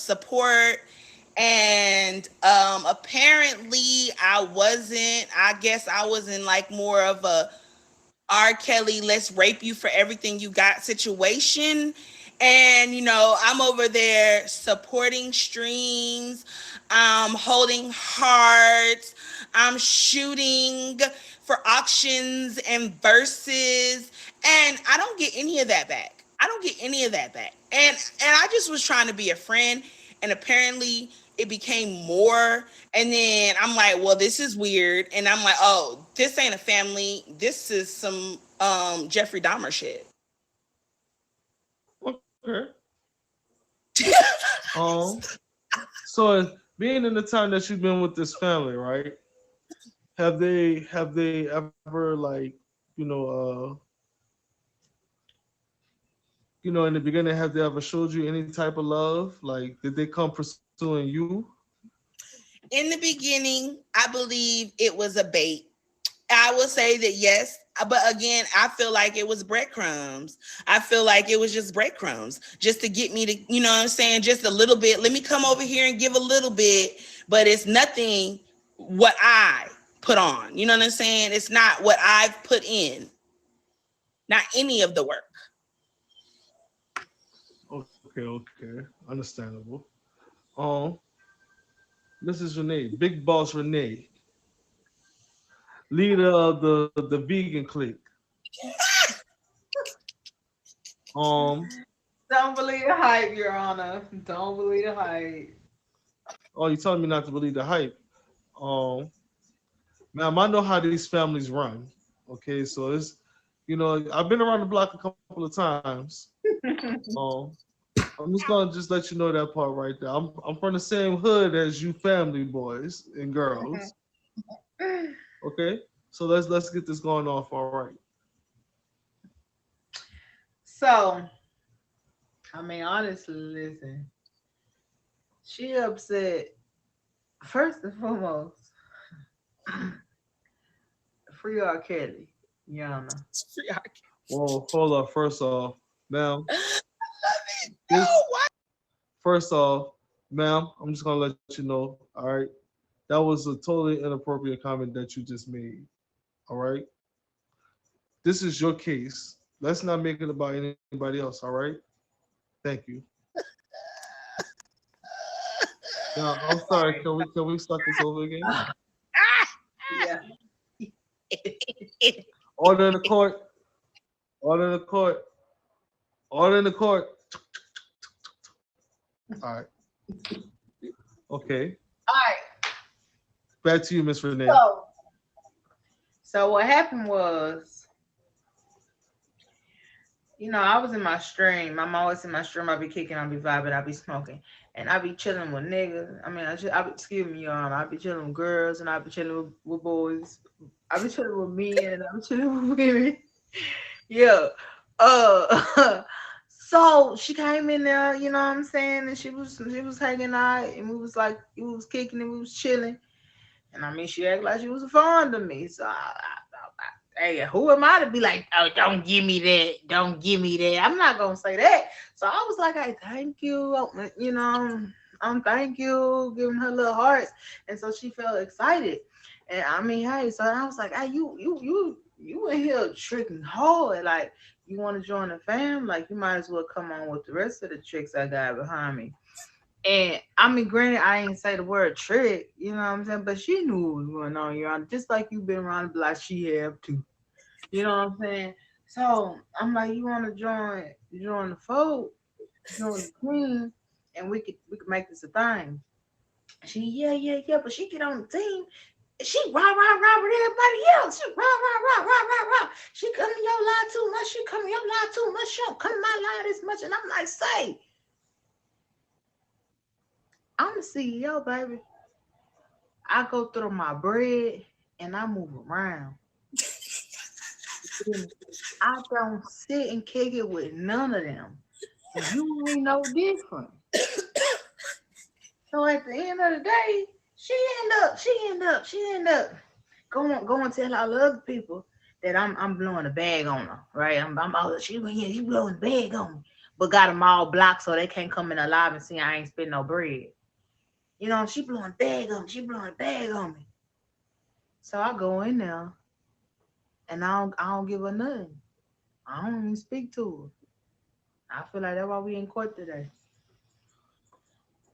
support. And apparently I guess I was in like more of a R. Kelly, let's rape you for everything you got situation. And, I'm over there supporting streams. I'm holding hearts. I'm shooting for auctions and verses. And I don't get any of that back. I don't get any of that back. And I just was trying to be a friend. And apparently it became more. And then I'm like, well, this is weird. And I'm like, oh, this ain't a family. This is some Jeffrey Dahmer shit. Okay. Um. So being in the time that you've been with this family, right? Have they ever like you know in the beginning have they ever showed you any type of love? Like did they come pursuing you? In the beginning, I believe it was a bait. I will say that yes, but again, I feel like it was breadcrumbs. I feel like it was just breadcrumbs just to get me to, you know what I'm saying, just a little bit. Let me come over here and give a little bit, but it's nothing what I put on. You know what I'm saying? It's not what I've put in, not any of the work. Okay, understandable. Um, Mrs. Renee, Big Boss Renee, leader of the vegan clique. Um, Don't believe the hype, Your Honor. Don't believe the hype. oh, you telling me not to believe the hype? Um, Ma'am, I know how these families run. Okay, so it's I've been around the block a couple of times. Um, I'm just let you know that part right there. I'm from the same hood as you family boys and girls. Okay? So let's get this going off all right. So, I mean, honestly, listen. She upset. First and foremost, free R. Kelly, Your Honor. Well, hold up. First off, ma'am, No, this what? first off, ma'am, I'm just gonna let you know, all right? That was a totally inappropriate comment that you just made. All right? This is your case. Let's not make it about anybody else, all right? Thank you. Now, I'm sorry. Can we start this over again? Yeah. Order in the court. Order in the court. Order in the court. All right. Okay. All right. Back to you, Miss Renee. So what happened was, I was in my stream. I'm always in my stream. I be kicking, I be vibing, I be smoking, and I be chilling with niggas. I mean, excuse me, y'all. I be chilling with girls, and I be chilling with boys. I be chilling with men, and I be chilling with women. Yeah. So she came in there, you know what I'm saying, and she was hanging out, and we was kicking and we was chilling, and I mean she acted like she was fond of me. So hey, who am I to be like, oh, don't give me that, don't give me that? I'm not gonna say that. So I was like, hey, thank you, thank you, giving her little hearts, and so she felt excited, and I mean, hey, so I was like, hey, you in here tricking hard, like you want to join the fam, like you might as well come on with the rest of the tricks I got behind me. And I mean, granted, I ain't say the word trick, you know what I'm saying, but she knew what was going on, Your Honor, just like you've been around the block, she have too. You know what I'm saying? So I'm like, you want to join the fold, join the team, and we could make this a thing. She, yeah, but she get on the team. She rah with everybody else. She rah. She come in your line too much. She come in your line too much. She don't come in my line as much. And I'm like, say, I'm the CEO, baby. I go through my bread and I move around. I don't sit and kick it with none of them. You ain't no different. So at the end of the day, she end up going tell all the other people that I'm blowing a bag on her, right? I'm she blowing the bag on me. but got them all blocked so they can't come in alive and see I ain't spend no bread. She blowing bag on me. She blowing bag on me. So I go in there and I don't give her nothing. I don't even speak to her. I feel like that's why we in court today.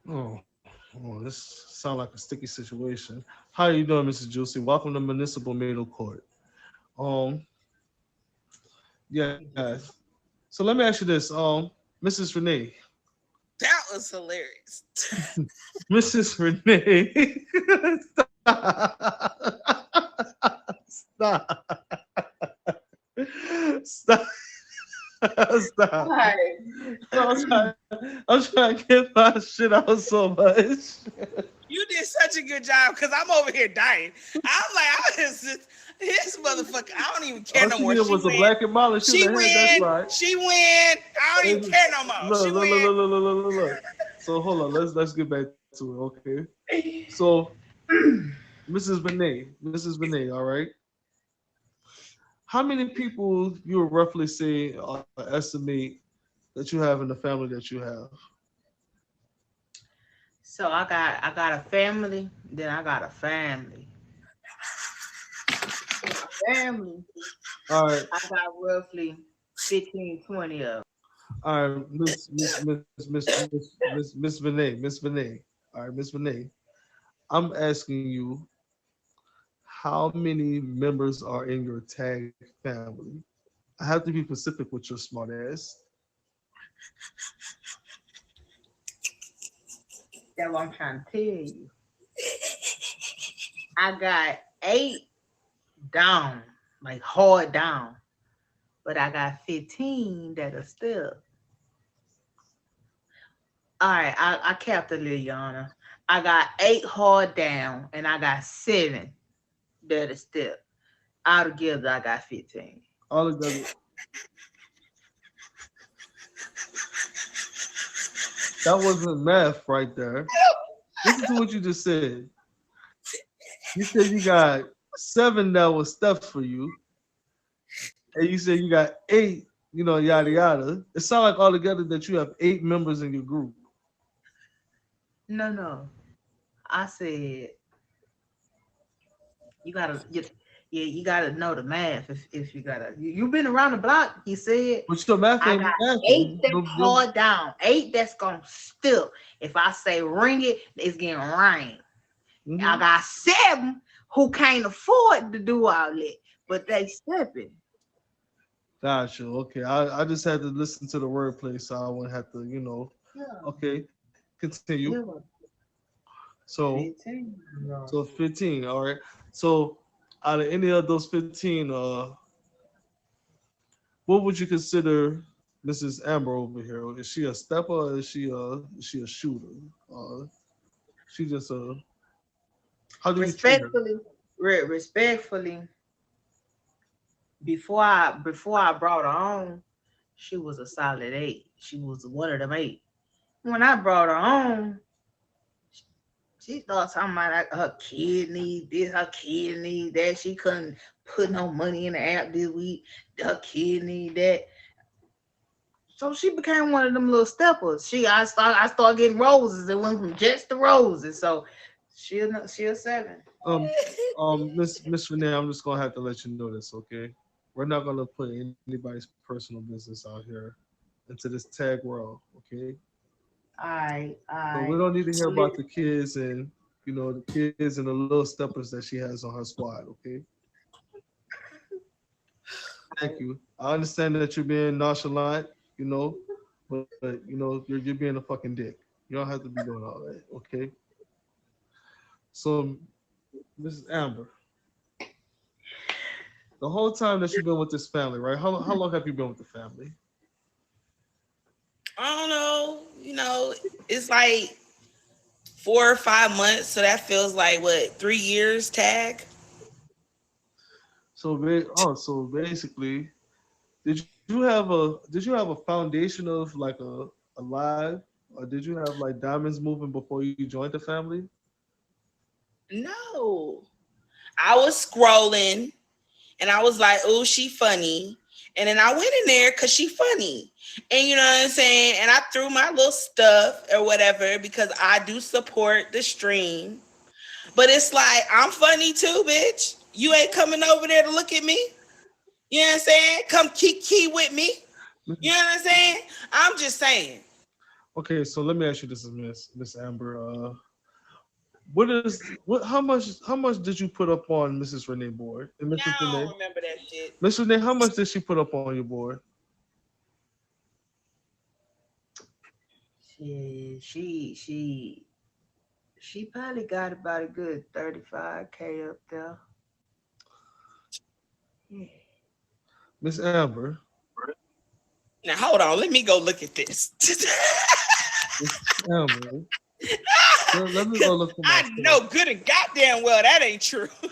Oh, this sounds like a sticky situation. How are you doing, Mrs. Juicy? Welcome to Municipal Middle Court. Um, yeah. So let me ask you this. Mrs. Renee. That was hilarious. Mrs. Renee. Stop. Stop. Stop. Stop. Right. I'm trying to get my shit out so much. You did such a good job because I'm over here dying. I'm like, this motherfucker. I don't even care All no she more. did She was a win. black and Molly. She was She a head. That's win. right. She win. I don't even care no more. She Look, look, look, win. look, look, look, look, look. So hold on. Let's get back to it. Okay. So Mrs. Benet, all right. How many people you would roughly say or estimate that you have in the family that you have? So I got a family, then I got a family. Family. All right, I got roughly 15, 20 of them. all right, Miss Benet. All right, Miss Benet. I'm asking you, how many members are in your tag family? I have to be specific with your smart ass. That's what I'm trying to tell you. I got 8 down, like hard down, but I got 15 that are still. All right, I capped a little, Your Honor. I got 8 hard down, and I got 7 that are still. Altogether, I got 15. All together, that wasn't math right there. Listen to what you just said. You said you got 7 that was stuffed for you, and you said you got 8, yada yada. It sounds like altogether that you have 8 members in your group. No, no. I said you gotta get. Yeah, you gotta know the math if you gotta. You been around the block. He said But your math I ain't got mathing. 8 that's hard down. 8 that's gonna still. If I say ring it, it's getting rain. I Mhm. got 7 who can't afford to do all that, but they stepping. Gotcha. Okay. I just had to listen to the wordplay so I wouldn't have to, Yeah, Okay. Continue. yeah, So 15. No. so 15, all right. So out of any of those 15, what would you consider Mrs. Amber over here? Is she a stepper or is she a shooter? Uh she just a how do you treat her? Respectfully, respectfully, before I brought her on, she was a solid 8. She was one of them 8. When I brought her on, she started talking about like her kid need this, her kid need that. She couldn't put no money in the app this week. Her kid need that. So she became one of them little steppers. I started getting roses. It went from just to roses. So she a 7. Um Miss Renee, I'm just gonna have to let you know this, okay? We're not gonna put anybody's personal business out here into this tag world, okay? Alright, So we alright. don't need to hear about the kids and the kids and the little steppers that she has on her squad. Okay. Thank you. I understand that you're being nonchalant, but you're being a fucking dick. You don't have to be doing all that. Okay. So, Mrs. Amber, the whole time that you've been with this family, right? How long have you been with the family? I don't know. It's like 4 or 5 months. So that feels like what, 3 years tag? So basically, did you have a foundation of like a live, or did you have like diamonds moving before you joined the family? No. I was scrolling and I was like, oh, she funny. And then I went in there because she funny. And you know what I'm saying? And I threw my little stuff or whatever because I do support the stream. But it's like, I'm funny too, bitch. You ain't coming over there to look at me. You know what I'm saying? Come key with me. You know what I'm saying? I'm just saying. Okay, so let me ask you this, Miss Amber. What is what? How much did you put up on Mrs. Renee board and Now Mrs. I Renee? don't remember that shit. Miss Renee, how much did she put up on your board? She probably got about a good 35K up there. Yeah. Miss Amber, Now hold on, let me go look at this. Miss Amber. Let me Cause go look for I myself. know good and goddamn well that ain't true. I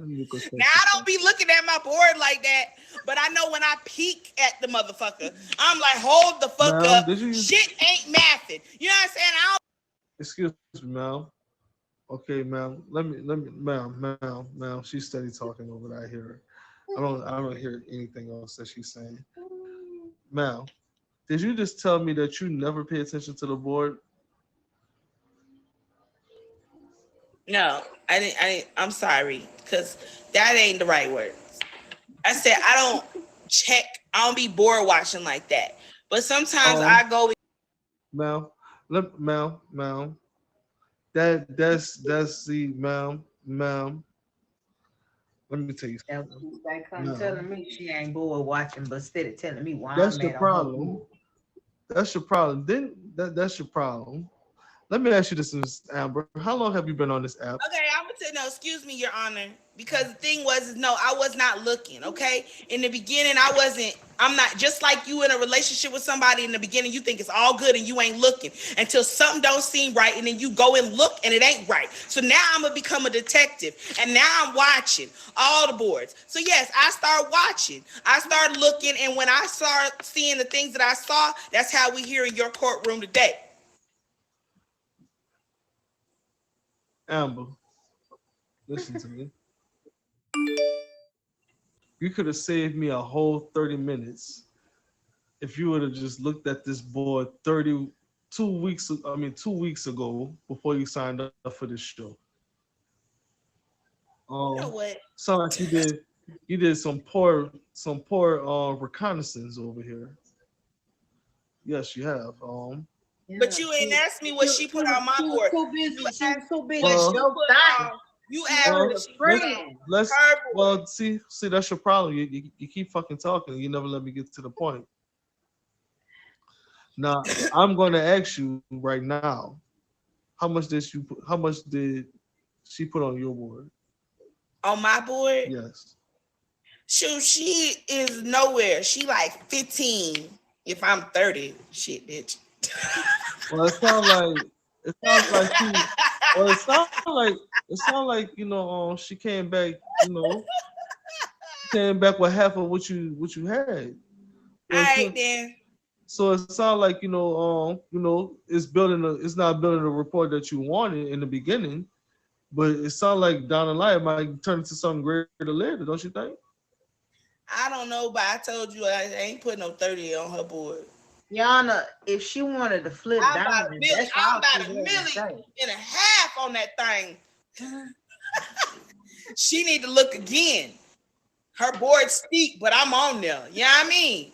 need to go check Now this I don't out. be looking at my board like that, but I know when I peek at the motherfucker, I'm like, hold the fuck Ma'am, up. did you use? Shit ain't mathing. You know what I'm saying? I Excuse me, ma'am. Okay, ma'am. Ma'am. She's steady talking over that. I hear her. I don't hear anything else that she's saying. Ma'am, did you just tell me that you never pay attention to the board? no, I'm sorry, cause that ain't the right word. I said I don't check. I don't be bored watching like that. But sometimes Um, I go. ma'am, ma'am. That's the ma'am. Let me tell you Now, something, she like come ma'am. telling me she ain't bored watching, but steady telling me why That's I'm your at on her problem. board. That's your problem. Then that's your problem. Let me ask you this, Miss Amber. How long have you been on this app? Okay, I'm gonna say no. Excuse me, Your Honor, because the thing was, is no, I was not looking. Okay, in the beginning, I wasn't. I'm not just like you in a relationship with somebody. In the beginning, you think it's all good and you ain't looking until something don't seem right, and then you go and look and it ain't right. So now I'm gonna become a detective, and now I'm watching all the boards. So yes, I start watching. I start looking, and when I start seeing the things that I saw, that's how we here in your courtroom today. Amber, listen to me. You could have saved me a whole 30 minutes if you would have just looked at this board 32 weeks. I mean, 2 weeks ago before you signed up for this show. You know Um, what? sound like you did some poor reconnaissance over here. Yes, you have. But Yeah, you ain't asked me what she put on my she was board. too You busy. She was asked too me busy what she Well, dope put thotting. on. You She asked me wanted what a well, she put let's on friend. let's her board. well see that's your problem. You keep fucking talking. You never let me get to the point. Now I'm going to ask you right now. How much did she put on your board? On my board, Yes. shoot, she is nowhere. She like 15. If I'm 30, shit, bitch. Well, it sounds like she. Well, it sounds like she came back. Came back with half of what you had. All So it's right not, then. so it sounds like it's not building a report that you wanted in the beginning, but it sounds like down the line it might turn into something greater later. Don't you think? I don't know, but I told you I ain't putting no 30 on her board. Yana, if she wanted to flip I'm about a diamonds, milli. that's I'm all she about a had to milli say. and a half on that thing. Mhm. She need to look again. Her board's steep, but I'm on there. You know what I mean?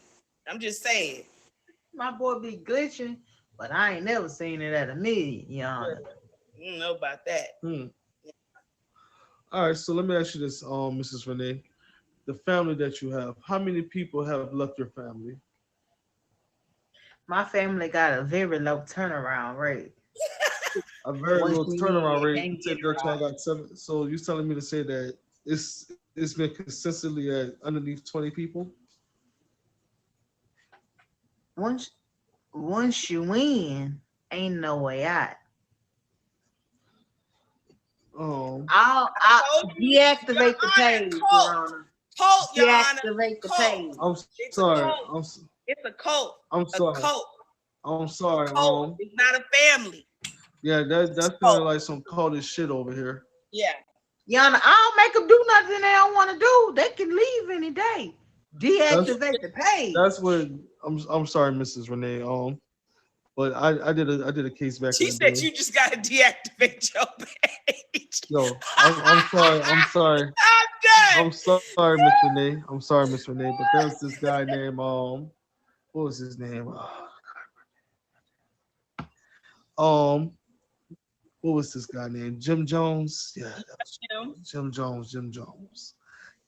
I'm just saying. My boy be glitching, but I ain't never seen it at a million, Yana. I don't know about that. Hmm. All right. So let me ask you this, Mrs. Renee. The family that you have, how many people have left your family? My family got a very low turnaround rate. A very Once low we turnaround in, rate. You can't said get that it y'all right. got seven. So you're telling me to say that it's been consistently at underneath 20 people? Once once you win, ain't no way out. Um, I'll Told you, Your deactivate the Honor, page, Your cult. Honor. Cult, Your Honor. Deactivate the Cult. page. I'm It's a sorry. cult. It's a cult. I'm A sorry. cult. I'm A sorry. cult. It's not a family. Yeah, It's that a sounded cult. like some cultish shit over here. Yeah. Yana, I don't make them do nothing they don't want to do. They can leave any day. That's Deactivate the that's page. what I'm sorry, Mrs. Renee. But I did a case back in the She day. said you just gotta deactivate your page. Yo, I'm sorry. I'm sorry. I'm I'm sorry, Miss Renee. I'm sorry, Miss Renee. But there's this guy named what was his name? Um, what was this guy named? Jim Jones. Yeah, that was done. Jim Jones. Jim Jones.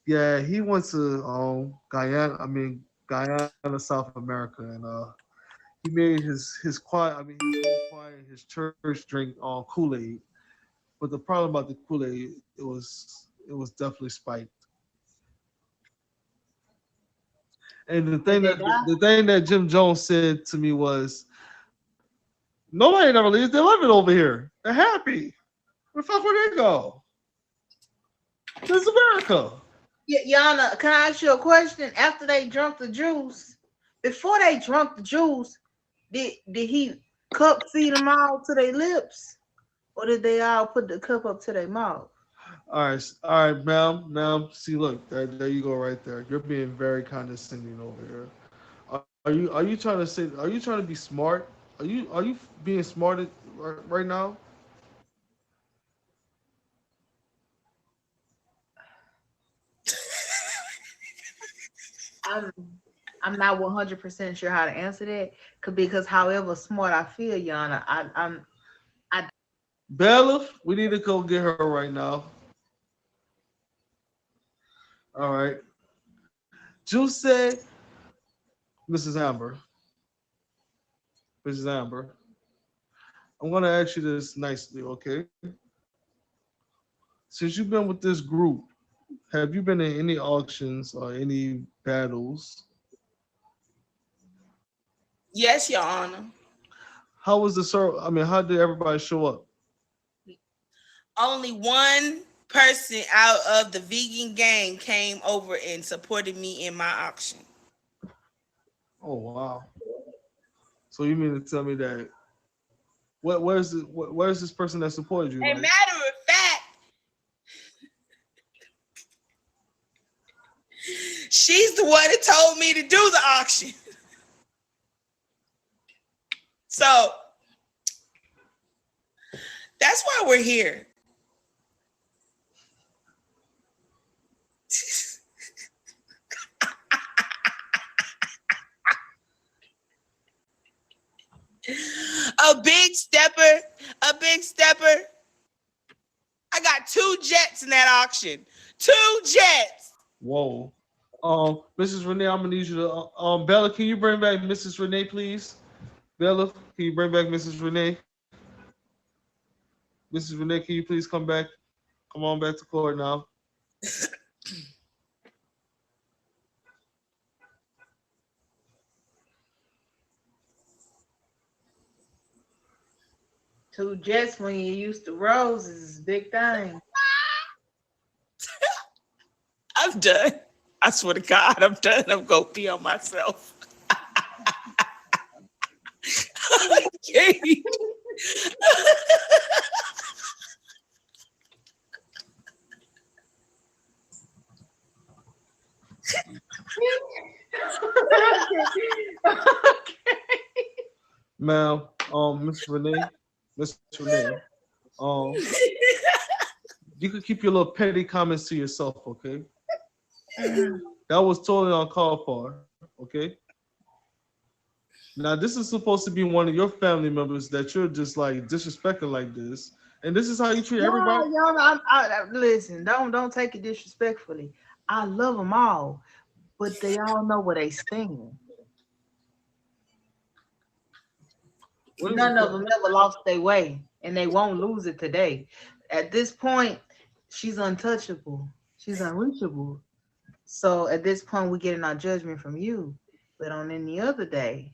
Yeah, he went to Guyana. I mean Guyana, South America, and he made his quiet. I mean his whole choir, his church drink Kool Aid. But the problem about the Kool Aid, it was definitely spiked. And Did they die? the thing that Jim Jones said to me was, nobody never leaves. They're living over here. They're happy. Where the fuck would they go? This is America. Yana, can I ask you a question? After they drunk the juice, before they drunk the juice, did he cup feed them all to their lips, or did they all put the cup up to their mouth? All right, ma'am. See, look, there you go, right there. You're being very condescending over here. Are you trying to say? Are you trying to be smart? Are you being smart right now? I'm I'm not 100% sure how to answer that, because however smart I feel, Yana, I Bailiff, we need to go get her right now. All right. Juice said, Mrs. Amber, Mrs. Amber, I'm gonna ask you this nicely, okay? Since you've been with this group, have you been in any auctions or any battles? Yes, Your Honor. How was the sir? I mean, how did everybody show up? Only one person out of the vegan gang came over and supported me in my auction. Oh wow! So you mean to tell me that where's this person that supported you? A Like, matter of fact, she's the one that told me to do the auction. So that's why we're here. A big stepper, a big stepper. I got 2 jets in that auction. 2 jets. whoa. Mrs. Renee, I'm gonna need you to Bella. Can you bring back Mrs. Renee, please? Bella, can you bring back Mrs. Renee? Mrs. Renee, can you please come back? Come on back to court now. 2 jets when you used to roses is a big thing. I'm done. I swear to God, I'm done. I'm going to pee on myself. Okay. Okay. Ma'am, Miss Renee, Miss Renee, um, you could keep your little petty comments to yourself, okay? Mhm. That was totally uncalled for, okay? Now this is supposed to be one of your family members that you're just like disrespecting like this, and this is how you treat everybody. Y'all, listen. Don't take it disrespectfully. I love them all, but they all know where they stand. What is None it? of them ever lost their way, and they won't lose it today. At this point, she's untouchable. She's unreachable. So at this point, we're getting our judgment from you. But on any other day,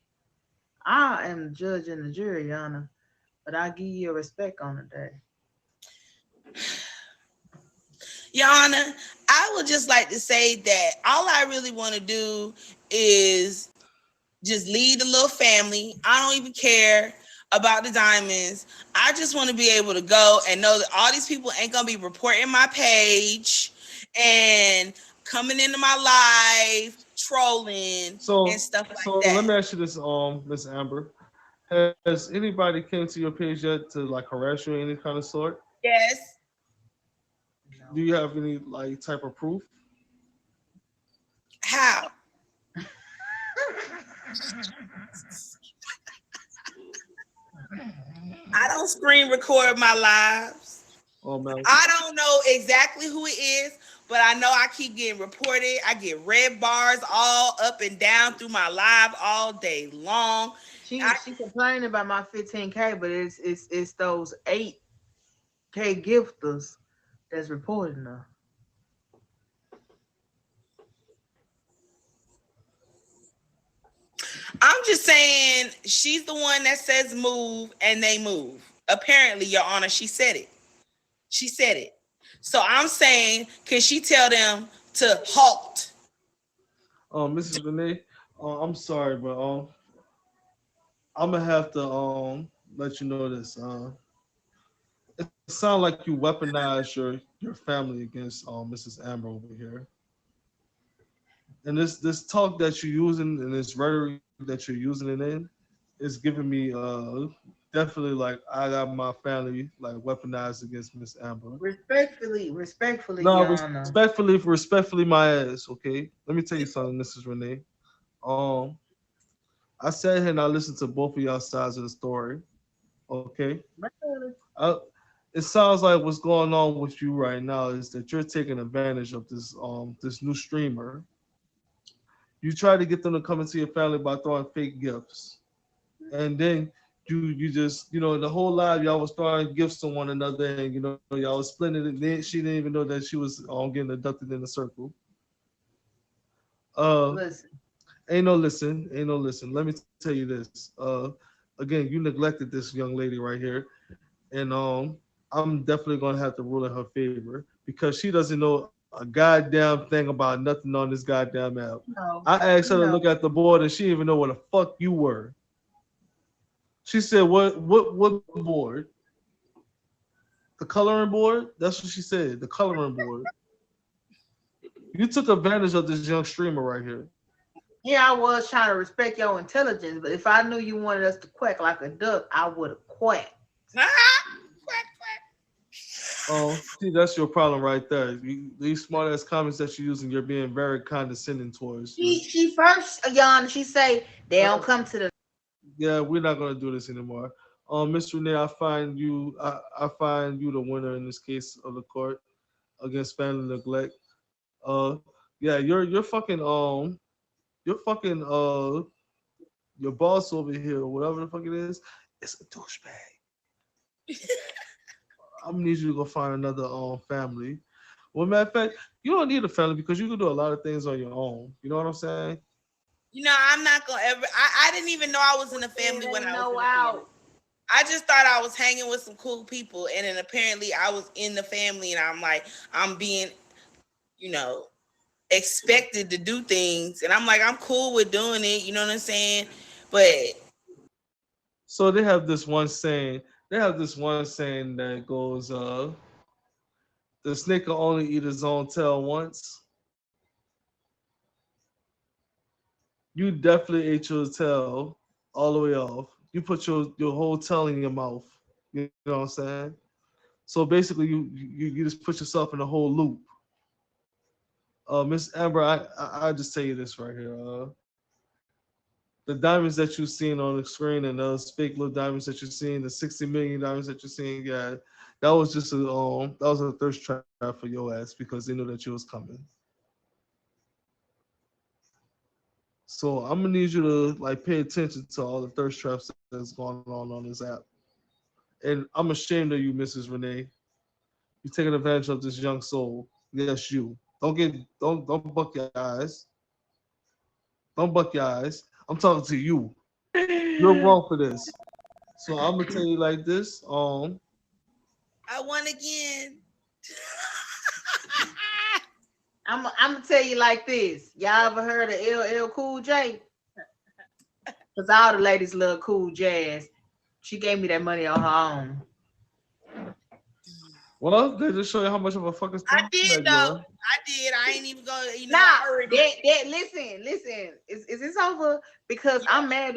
I am the judge and the jury, Yana. But I give you a respect on the day. Your Honor, I would just like to say that all I really want to do is just lead the little family. I don't even care about the diamonds. I just want to be able to go and know that all these people ain't gonna be reporting my page and coming into my life, trolling and So stuff like so let that. me ask you this, Miss Amber. Has anybody came to your page yet to like harass you of any kind of sort? Yes. Do you have any like type of proof? How? I don't screen record my lives. Oh man, I don't know exactly who it is, but I know I keep getting reported. I get red bars all up and down through my live all day long. I, She complaining about my 15K, but it's those 8K gifters that's reporting her. I'm just saying she's the one that says move and they move. Apparently, Your Honor, she said it. She said it. So I'm saying, can she tell them to halt? Mrs. Renee, I'm sorry, but I'm gonna have to let you know this. It sounds like you weaponized your family against Mrs. Amber over here, and this talk that you're using and this rhetoric that you're using it in is giving me definitely like I got my family like weaponized against Miss Amber. Respectfully, No, Your Honor. respectfully, my ass. Okay, let me tell you something, Mrs. Renee. Um, I sat here and I listened to both of y'all sides of the story. Okay, I, it sounds like what's going on with you right now is that you're taking advantage of this new streamer. You try to get them to come into your family by throwing fake gifts, and then you just the whole live y'all was throwing gifts to one another, and y'all was splitting it. And then she didn't even know that she was getting abducted in a circle. Uh, Listen, ain't no listen. Let me tell you this. Again, you neglected this young lady right here, and I'm definitely gonna have to rule in her favor because she doesn't know a goddamn thing about nothing on this goddamn app. I no, asked her to look no. at the board, and she didn't even know where the fuck you were. She said, what board? The coloring board? That's what she said. The coloring board. You took advantage of this young streamer right here. Yeah, I was trying to respect your intelligence, but if I knew you wanted us to quack like a duck, I would have quacked. Quack, quack. See, that's your problem right there. These smart ass comments that you're using, you're being very condescending towards. She first, Yon, she say they don't Uh, come to the. yeah, we're not gonna do this anymore. Mr. Renee, I find you the winner in this case of the court against family neglect. Yeah, you're fucking your boss over here, whatever the fuck it is a douchebag. I'm gonna need you to go find another family. Well, matter of fact, you don't need a family because you can do a lot of things on your own. You know what I'm saying? I'm not gonna ever. I didn't even know I was in a family It when ain't I was no in a family. out. I just thought I was hanging with some cool people, and then apparently I was in the family, and I'm like, I'm being, you know, expected to do things, and I'm like, I'm cool with doing it. You know what I'm saying? But So they have this one saying. They have this one saying that goes, "The snake can only eat his own tail once." You definitely ate your tail all the way off. You put your whole tail in your mouth. You know what I'm saying? So basically, you just put yourself in a whole loop. Miss Amber, I just tell you this right here. The diamonds that you've seen on the screen and those fake little diamonds that you're seeing, the 60 million diamonds that you're seeing, yeah, that was a thirst trap for your ass because they knew that you was coming. So I'm gonna need you to like pay attention to all the thirst traps that's going on this app. And I'm ashamed of you, Mrs. Renee. You're taking advantage of this young soul. Yes, you. Don't buck your eyes. Don't buck your eyes. I'm talking to you. You're wrong for this. So I'm gonna tell you like this. I won again. I'm gonna tell you like this. Y'all ever heard of LL Cool J? Cause all the ladies love cool jazz. She gave me that money on her own. Well, they just show you how much of a fucking I did scumbag though. you are. I did. I ain't even go. Nah, I already. listen. Is this over? Because I'm mad